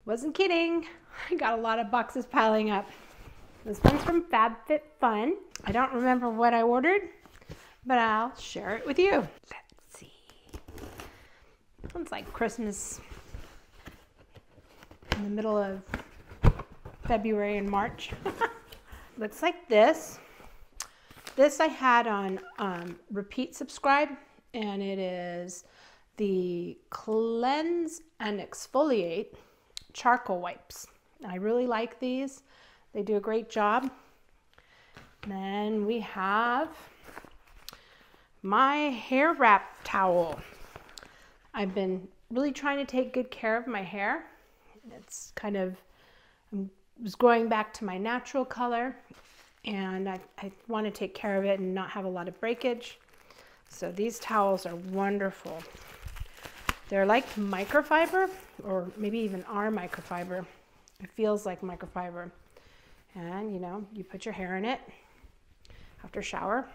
Wasn't kidding. I got a lot of boxes piling up. This one's from FabFitFun. I don't remember what I ordered, but I'll share it with you. Let's see. This one's like Christmas in the middle of February and March. Looks like this. This I had on repeat subscribe, and it is the Cleanse and Exfoliate charcoal wipes. I really like these. They do a great job. Then we have my hair wrap towel. I've been really trying to take good care of my hair. It's kind of, I was growing back to my natural color, and I want to take care of it and not have a lot of breakage. So these towels are wonderful. They're like microfiber, or maybe even are microfiber. It feels like microfiber. And you know, you put your hair in it after shower.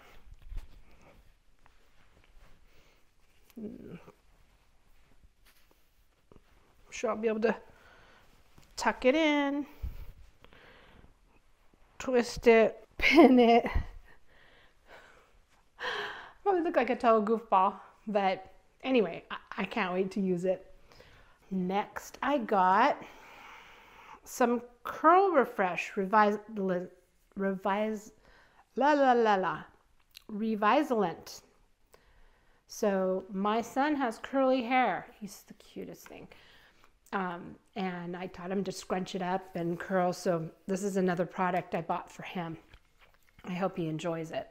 I'm sure I'll be able to tuck it in, twist it, pin it. Probably look like a total goofball, but anyway, I can't wait to use it. Next, I got some Curl Refresh Revisalant. So my son has curly hair. He's the cutest thing. And I taught him to scrunch it up and curl. So this is another product I bought for him. I hope he enjoys it.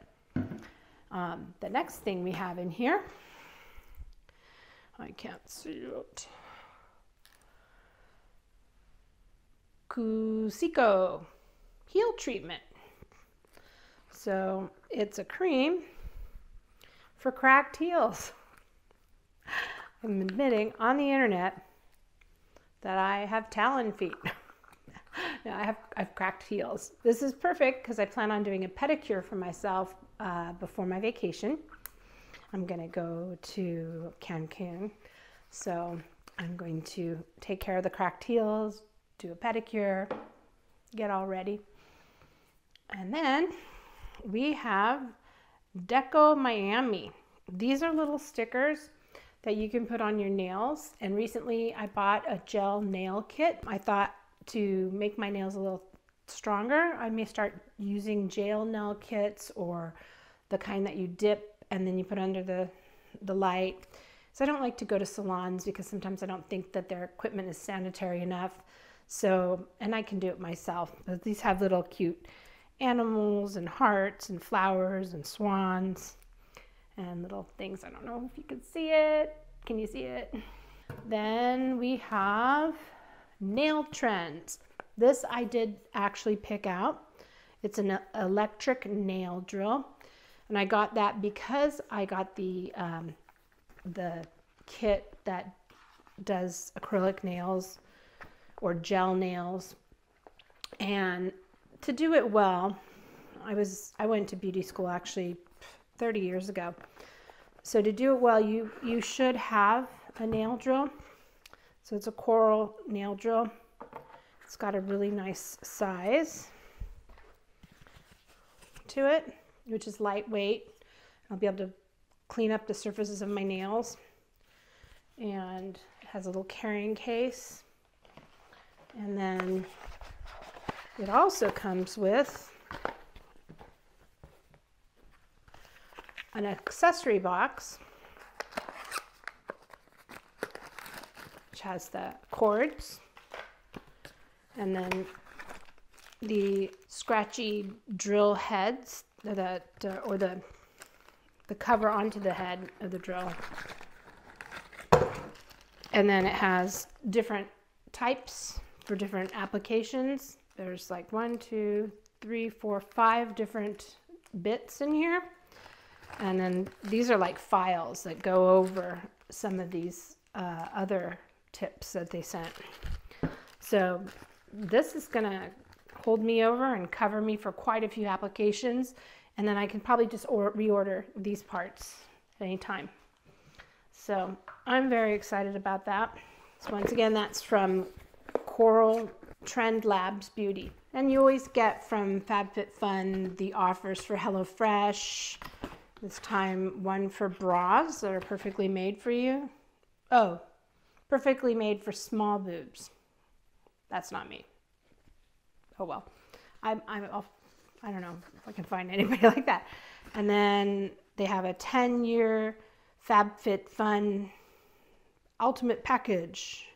The next thing we have in here, I can't see it. Cusiko heel treatment. So it's a cream for cracked heels. I'm admitting on the internet that I have Talon feet. No, I've cracked heels. This is perfect because I plan on doing a pedicure for myself before my vacation. I'm gonna go to Cancun, so I'm going to take care of the cracked heels, do a pedicure, get all ready. And then we have Deco Miami. These are little stickers that you can put on your nails. And recently I bought a gel nail kit. I thought to make my nails a little stronger, I may start using gel nail kits, or the kind that you dip and then you put under the light. So I don't like to go to salons because sometimes I don't think that their equipment is sanitary enough. So, and I can do it myself. But these have little cute animals and hearts and flowers and swans and little things. I don't know if you can see it. Can you see it? Then we have Nail Trends. This I did actually pick out. It's an electric nail drill. And I got that because I got the kit that does acrylic nails or gel nails. And to do it well, I went to beauty school actually 30 years ago. So to do it well, you should have a nail drill. So it's a coral nail drill. It's got a really nice size to it, which is lightweight. I'll be able to clean up the surfaces of my nails. And it has a little carrying case. And then it also comes with an accessory box, which has the cords, and then the scratchy drill heads, or the cover onto the head of the drill. And then it has different types for different applications. There's like 1, 2, 3, 4, 5 different bits in here. And then these are like files that go over some of these other tips that they sent. So this is gonna hold me over and cover me for quite a few applications. And then I can probably just reorder these parts at any time. So I'm very excited about that. So once again, that's from Coral Trend Labs Beauty. And you always get from FabFitFun the offers for HelloFresh. This time, one for bras that are perfectly made for you. Oh, perfectly made for small boobs. That's not me. Oh well. I don't know if I can find anybody like that. And then they have a 10-year FabFitFun Ultimate Package.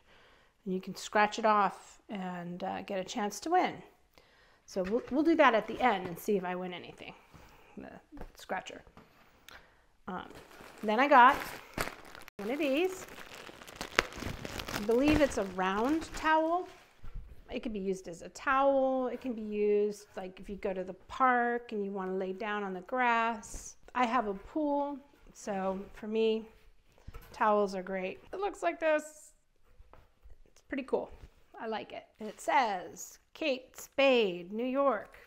And you can scratch it off and get a chance to win. So we'll do that at the end and see if I win anything. The scratcher. Then I got one of these. I believe it's a round towel. It can be used as a towel. It can be used like if you go to the park and you want to lay down on the grass. I have a pool, so for me, towels are great. It looks like this. It's pretty cool. I like it. And it says, Kate Spade, New York.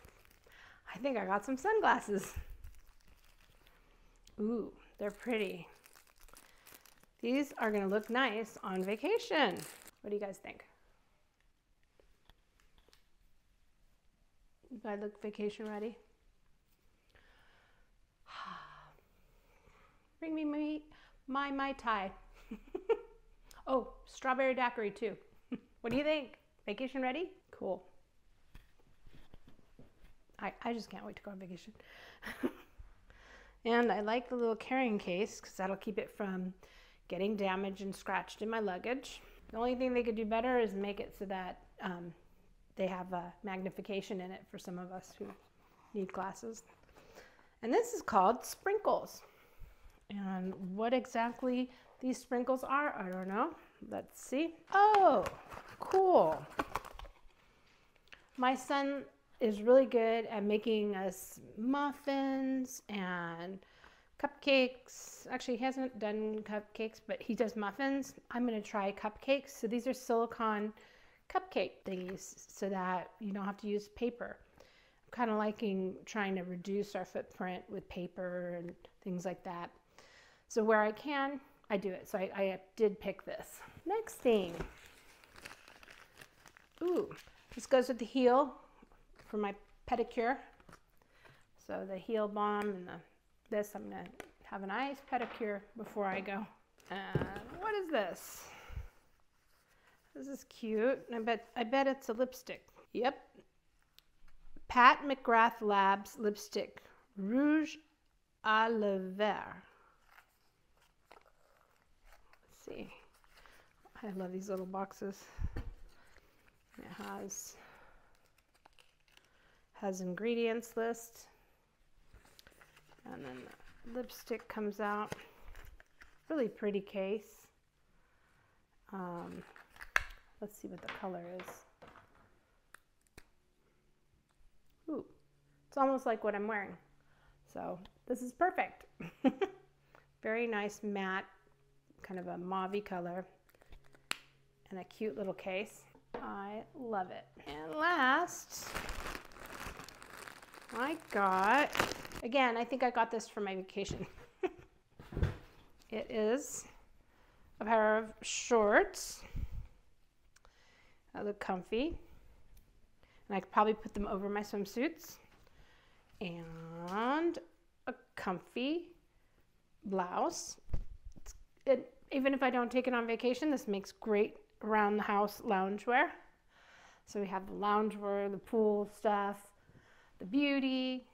I think I got some sunglasses. Ooh, they're pretty. These are gonna look nice on vacation. What do you guys think? Do I look vacation ready? Bring me my Mai Tai. Oh, strawberry daiquiri too. What do you think? Vacation ready? Cool. I just can't wait to go on vacation. And I like the little carrying case because that'll keep it from getting damaged and scratched in my luggage. The only thing they could do better is make it so that they have a magnification in it for some of us who need glasses. And this is called sprinkles. And what exactly these sprinkles are, I don't know. Let's see. Oh, cool. My son is really good at making us muffins and cupcakes. Actually, he hasn't done cupcakes, but he does muffins. I'm going to try cupcakes. So these are silicone cupcake thingies so that you don't have to use paper. I'm kind of liking trying to reduce our footprint with paper and things like that. So where I can, I do it. So I did pick this. Next thing. Ooh, this goes with the heel for my pedicure. So the heel balm and this, I'm gonna have a nice pedicure before I go. And what is this? This is cute. I bet it's a lipstick. Yep. Pat McGrath Labs lipstick, Rouge à Lèvres. Let's see. I love these little boxes. It has ingredients list, and then the lipstick comes out. Really pretty case. Let's see what the color is. Ooh, it's almost like what I'm wearing. So this is perfect. Very nice matte, kind of a mauve-y color, and a cute little case. I love it. And last, I got, again, I think I got this for my vacation. It is a pair of shorts. I look comfy. And I could probably put them over my swimsuits. And a comfy blouse. Even if I don't take it on vacation, this makes great around the house loungewear. So we have the loungewear, the pool stuff, the beauty.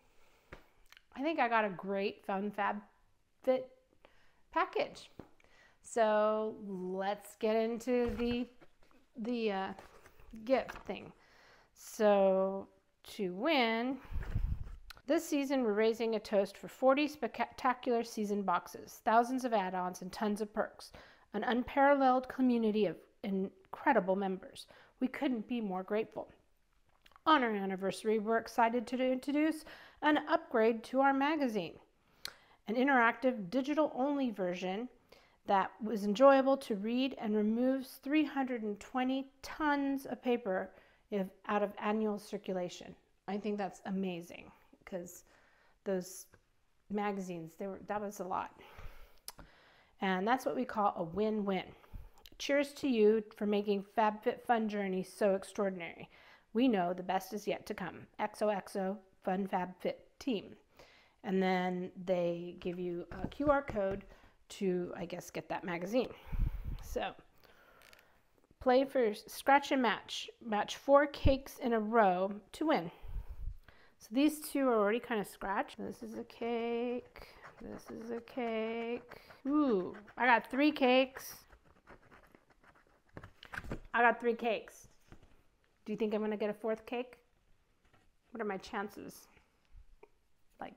I think I got a great Fun Fab Fit package. So let's get into the gift thing. So to win, this season we're raising a toast for 40 spectacular season boxes, thousands of add-ons, and tons of perks. An unparalleled community of incredible members. We couldn't be more grateful. On our anniversary, we're excited to introduce an upgrade to our magazine, an interactive digital-only version that was enjoyable to read and removes 320 tons of paper out of annual circulation. I think that's amazing because those magazines, that was a lot. And that's what we call a win-win. Cheers to you for making FabFitFun journey so extraordinary. We know the best is yet to come. XOXO Fun FabFit Team. And then they give you a QR code to, I guess, get that magazine. So, play for scratch and match. Match 4 cakes in a row to win. So these two are already kind of scratched. This is a cake. This is a cake. Ooh, I got 3 cakes. I got 3 cakes. Do you think I'm going to get a 4th cake? What are my chances? Like,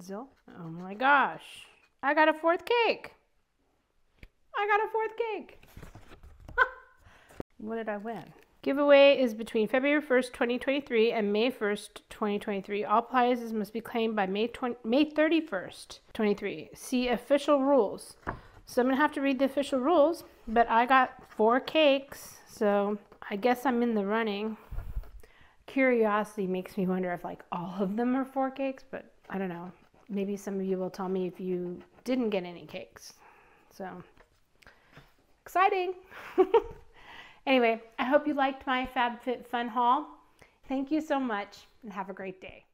zil? Oh my gosh. I got a 4th cake. I got a 4th cake. What did I win? Giveaway is between February 1st, 2023 and May 1st, 2023. All prizes must be claimed by May 31st, 2023. See official rules. So I'm going to have to read the official rules, but I got 4 cakes, so I guess I'm in the running. Curiosity makes me wonder if like all of them are 4 cakes, but I don't know. Maybe some of you will tell me if you didn't get any cakes. So, exciting! Anyway, I hope you liked my FabFitFun haul. Thank you so much and have a great day.